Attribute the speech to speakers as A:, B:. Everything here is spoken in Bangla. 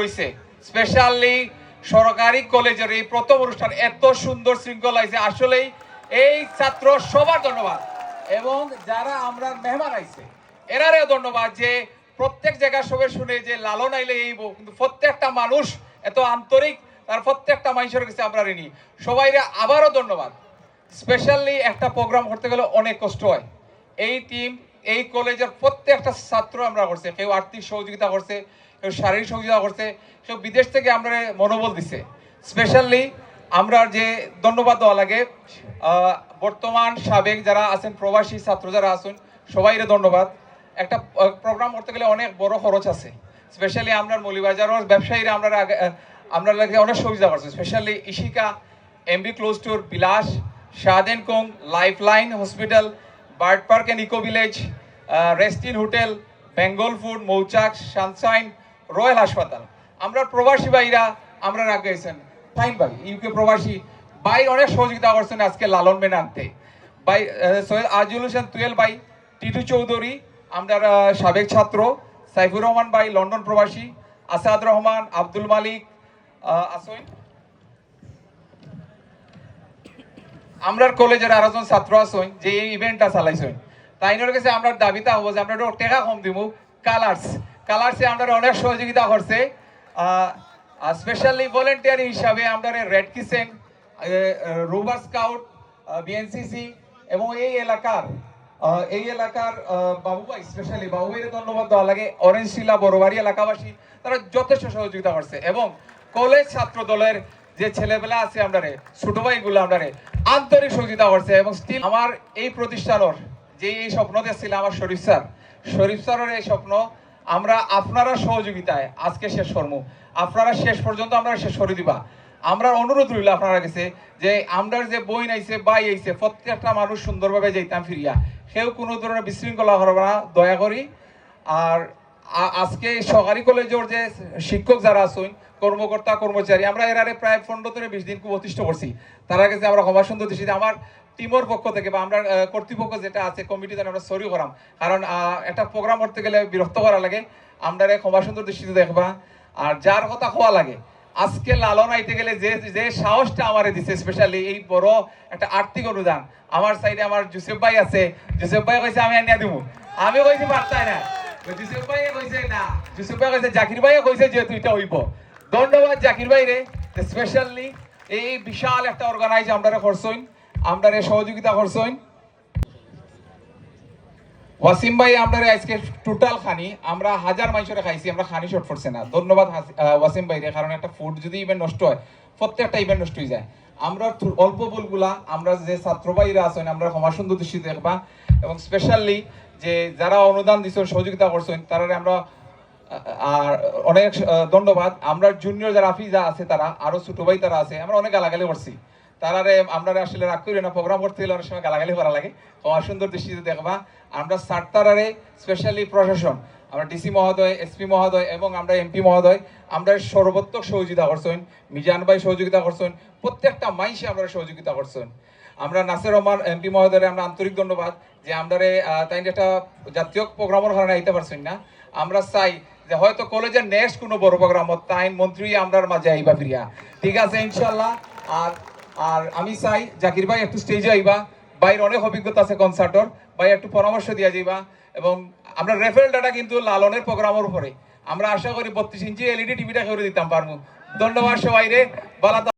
A: রয়েছে স্পেশালি সরকারি কলেজের এই প্রথম অনুষ্ঠান এত সুন্দর শৃঙ্খলা হয়েছে। আসলেই এই ছাত্র সবার ধন্যবাদ এবং যারা আমরা মেহমান আইছে এরারেও ধন্যবাদ যে প্রত্যেক জায়গায় সবাই শুনে যে লালন আইলে এই কিন্তু প্রত্যেকটা মানুষ এত আন্তরিক, তার প্রত্যেকটা মানুষের কাছে আমরা ঋণী। সবাইরে আবারও ধন্যবাদ। স্পেশালি একটা প্রোগ্রাম করতে গেলে অনেক কষ্ট হয়। এই টিম এই কলেজের প্রত্যেকটা ছাত্র আমরা করছে, কেউ আর্থিক সহযোগিতা করছে, কেউ শারীরিক সহযোগিতা করছে, কেউ বিদেশ থেকে আমরা মনোবল দিছে। স্পেশালি আমরা যে ধন্যবাদ দেওয়া লাগে বর্তমান সাবেক যারা আছেন, প্রবাসী ছাত্র যারা আছেন সবাইরে ধন্যবাদ। একটা প্রোগ্রাম করতে গেলে অনেক বড় খরচ আছে। স্পেশালি আমরা মৌলিবাজার ব্যবসায়ীরা আমরা লাগে অনেক সহযোগিতা করছে। Specially Ishika, MB close tour, Bilas, শাদেন কোং, life line hospital, bird park and eco village, রেস্টিন hotel, Bengal food, Mouchak, sunshine, royal হাসপাতাল। আমরা প্রবাসী ভাইরা আমরা রাখেছেন ফাইন ভাই ইউকে প্রবাসী ভাই অনেক সহযোগিতা করছেন আজকে লালন মেন আনতে। ভাই সৈয়দ আজিউল হোসেন তুয়েল ভাই, টিটু চৌধুরী আমরা সাবেক ছাত্র, সাইফুর রহমান ভাই লন্ডন প্রবাসী, আসাদ রহমান, আব্দুল মালিক আসইন, আমরা কলেজের আরেকজন ছাত্র আসইন যে এই ইভেন্টটা চালাইছেন। তাইনের কাছে আমরা দাবিতা হবো যে আমরা টাকা কম দিব। কালার্সে আমরা অনেক সহযোগিতা করছে। স্পেশালি ভলেন্টিয়ার হিসাবে আমরা রেড কিসেন, রোভার স্কাউট, বিএনসিসি এবং এই এলাকার বাবুভাই, স্পেশালি বাবুভাইয়ের ধন্যবাদ দেওয়া লাগে। অরেঞ্জ শিলা, বড়বাড়ি এলাকাবাসী তারা যথেষ্ট সহযোগিতা করছে এবং কলেজ ছাত্র দলের যে ছেলেবেলা আছে আমরা ছোট ভাইগুলো আমরা আন্তরিক সহযোগিতা করছে এবং স্টিল আমার এই প্রতিষ্ঠানের যে এই স্বপ্ন দেখছিল আমার শরীফ স্যারের এই স্বপ্ন আমরা আপনারা সহযোগিতায় আজকে শেষ করবো। আপনারা শেষ পর্যন্ত আমরা শেষ করে দিবা। আমরা অনুরোধ রইল আপনারা কাছে যে আমরা যে বই নাইছে বাই আইছে প্রত্যেকটা মানুষ সুন্দরভাবে যাইতাম ফিরিয়া, কেউ কোনো ধরনের বিশৃঙ্খলা করবে না দয়া করি। আর আজকে সরকারি কলেজের যে শিক্ষক যারা আছেন, কর্মকর্তা কর্মচারী, আমরা এর প্রায় 15-20 দিন খুব অতিষ্ঠ করছি। তারা কাছে আমরা ক্ষমা সুন্দর দৃষ্টিতে আমার টিমের পক্ষ থেকে বা আমরা কর্তৃপক্ষ যেটা আছে কমিটিতে আমরা সরি করাম, কারণ একটা প্রোগ্রাম করতে গেলে বিরক্ত করা লাগে। আমরা ক্ষমা সুন্দর দৃষ্টিতে দেখবা। আর যার কথা হওয়া লাগে আজকে লালন আইতে গেলে যে সাহসটা আমারে দিছে, স্পেশালি এই বড় একটা আর্থিক অনুদান। আমার সাইডে আমার জুসেফ ভাই আছে, জুসেফ ভাই কইছে আমি আনিয়া দিব, আমি কইছি পারতাই না, জুসেফ ভাই কইছে না, জুসেফ ভাই কইছে জাকির ভাই কইছে যে তুইটা হইব। ধন্যবাদ জাকির ভাই রে, স্পেশালি এই বিশাল একটা অর্গানাইজ আমরা করছইন, আমরা সহযোগিতা করছইন। ওয়াসিম ভাই আমরা আজকে টোটাল খানি আমরা 1000 মানুষের খাইছি, আমরা খানি শর্ট পড়ছে না। ধন্যবাদ ওয়াসিম ভাই রে, কারণ একটা ফুড যদি ইভেন্ট নষ্ট হয় প্রত্যেকটা ইভেন্ট নষ্ট হয়ে যায়। আমরা অল্প ভুলগুলা আমরা যে ছাত্র ভাইরা আছেন আমরা ক্ষমা সুন্দর দৃষ্টিতে দেখবা এবং স্পেশালি যে যারা অনুদান দিচ্ছেন সহযোগিতা করছেন তারা আমরা আর অনেক ধন্যবাদ। আমরা জুনিয়র যারা আফিজা আছে তারা আরো ছোট ভাই তারা আছে, আমরা অনেক গালাগালি করছি তারারে, আমরা আসলে রাগ করি না, প্রোগ্রাম করতে গেলে অনেক সময় গালাগালি করা লাগে। তোমার সুন্দর দৃষ্টিতে দেখবা আমরা সারতারারে স্পেশালি প্রশাসন, আমরা ডিসি মহোদয়, এসপি মহোদয় এবং আমরা এমপি মহোদয় আমরা সর্বোত্তক সহযোগিতা করছেন। মিজান ভাই সহযোগিতা করছেন, প্রত্যেকটা মাইসে আমরা সহযোগিতা করছেন। আমরা নাসির রহমান এমপি মহোদয়ের আমরা আন্তরিক ধন্যবাদ যে আমরা তাই একটা জাতীয় প্রোগ্রামের কারণে আইতে পারছেন না। আমরা চাই যে হয়তো কলেজের নেক্সট কোনো বড় প্রোগ্রাম তাই মন্ত্রী আমরার মাঝে আইবা ফিরিয়া, ঠিক আছে ইনশাল্লাহ। আর আমি চাই জাকির ভাই একটু স্টেজে আইবা, ভাইয়ের অনেক অভিজ্ঞতা আছে কনসার্টর, ভাই একটু পরামর্শ দিয়া যাইবা। এবং আমরা রেফারেল ডাটা কিন্তু লালনের প্রোগ্রামের উপরে আমরা আশা করি 32 ইঞ্চি এলইডি টিভিটা করে দিতাম পারবো। ধন্যবাদ সবাই রে, বালা।